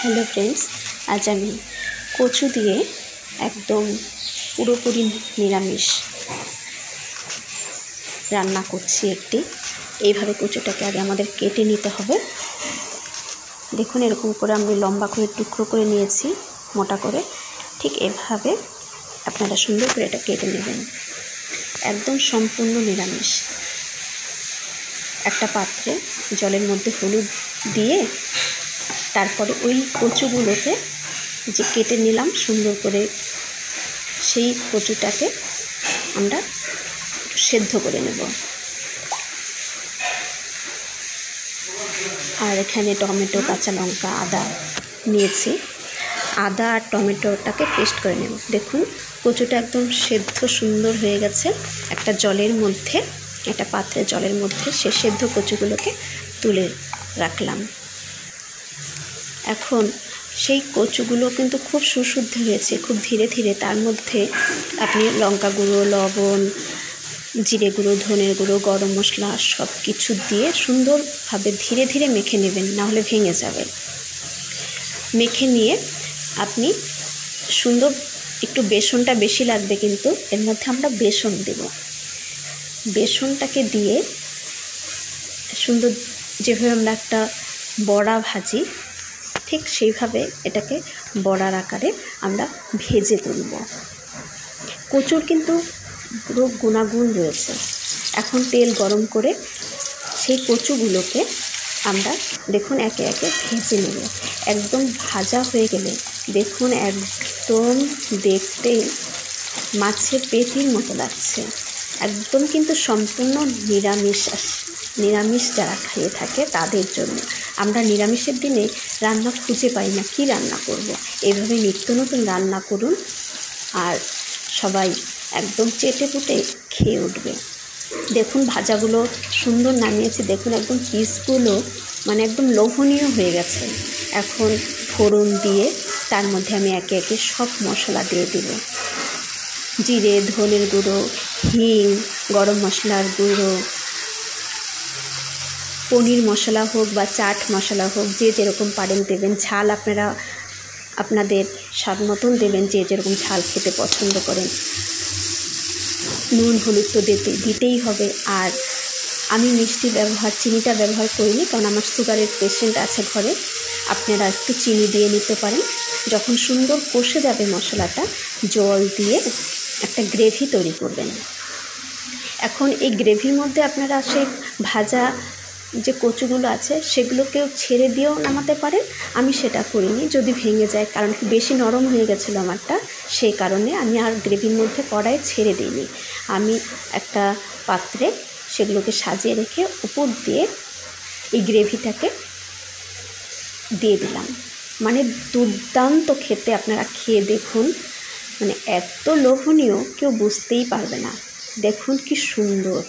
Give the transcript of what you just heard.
Hello friends, আজ আমি কচু দিয়ে একদম পুরোপুরি নিরামিষ রান্না করছি। এইভাবে কচুটাকে আগে আমাদের কেটে নিতে হবে। দেখুন, এরকম করে আমি লম্বা করে টুকরো করে নিয়েছি, মোটা করে। ঠিক এভাবে আপনারা সুন্দর করে এটা কেটে নেবেন। একদম সম্পূর্ণ নিরামিষ। একটা পাত্রে জলের মধ্যে হলুদ দিয়ে তারপরে ওই কচুগুলোকে যে কেটে নিলাম সুন্দর করে, সেই কচুটাকে আমরা সেদ্ধ করে নেব। আর এখানে টমেটো, কাঁচা লঙ্কা, আদা নিয়েছি। আদা আর টমেটোটাকে পেস্ট করে নেব। দেখুন, কচুটা একদম সেদ্ধ সুন্দর হয়ে গেছে। একটা জলের মধ্যে, একটা পাত্রে জলের মধ্যে সে সেদ্ধ কচুগুলোকে তুলে রাখলাম। এখন সেই কচুগুলো কিন্তু খুব সুশুদ্ধ হয়েছে, খুব ধীরে ধীরে তার মধ্যে আপনি লঙ্কা গুঁড়ো, লবণ, জিরে গুঁড়ো, ধনের গুঁড়ো, গরম মশলা সব কিছু দিয়ে সুন্দরভাবে ধীরে ধীরে মেখে নেবেন, নাহলে ভেঙে যাবে। মেখে নিয়ে আপনি সুন্দর, একটু বেসনটা বেশি লাগবে, কিন্তু এর মধ্যে আমরা বেসন দেব। বেসনটাকে দিয়ে সুন্দর, যেভাবে আমরা একটা বড়া ভাজি, ঠিক সেইভাবে এটাকে বড়ার আকারে আমরা ভেজে তুলব। কচুর কিন্তু পুরো গুণাগুণ রয়েছে। এখন তেল গরম করে সেই কচুগুলোকে আমরা দেখুন একে একে ভেজে নেব। একদম ভাজা হয়ে গেলে দেখুন একদম দেখতে মাছের পেটির মতো লাগছে। একদম কিন্তু সম্পূর্ণ নিরামিষ যারা খেয়ে থাকে তাদের জন্য। আমরা নিরামিষের দিনে রান্না খুঁজে পাই না, কি রান্না করব। এইভাবে নিত্য নতুন রান্না করুন, আর সবাই একদম চেটেপুটে খেয়ে উঠবে। দেখুন, ভাজাগুলো সুন্দর নামিয়েছি। দেখুন একদম পিসগুলো মানে একদম লোভনীয় হয়ে গেছে। এখন ফোড়ন দিয়ে তার মধ্যে আমি একে একে সব মশলা দিয়ে দিব। জিরে, ধনের গুঁড়ো, হিং, গরম মশলার গুঁড়ো, পনির মশলা হোক বা চাট মশলা হোক, যে যেরকম পারেন দেবেন। ঝাল আপনারা আপনাদের স্বাদ মতন দেবেন, যে যেরকম ঝাল খেতে পছন্দ করেন। নুন হলুদ তো দিতেই হবে। আর আমি চিনিটা ব্যবহার করিনি, কারণ আমার সুগারের পেশেন্ট আছে ঘরে। আপনারা একটু চিনি দিয়ে নিতে পারেন। যখন সুন্দর কষে যাবে মশলাটা, জল দিয়ে একটা গ্রেভি তৈরি করবেন। এখন এই গ্রেভির মধ্যে আপনারা সেই ভাজা যে কচুগুলো আছে সেগুলোকেও ছেড়ে দিয়েও নামাতে পারেন। আমি সেটা করিনি, যদি ভেঙে যায়, কারণ বেশি নরম হয়ে গেছিলো আমারটা, সেই কারণে আমি আর গ্রেভির মধ্যে কড়াইয়ে ছেড়ে দিইনি। আমি একটা পাত্রে সেগুলোকে সাজিয়ে রেখে উপর দিয়ে এই গ্রেভিটাকে দিয়ে দিলাম। মানে দুর্দান্ত খেতে, আপনারা খেয়ে দেখুন, মানে এত লোভনীয়, কেউ বুঝতেই পারবে না। দেখুন কি সুন্দর।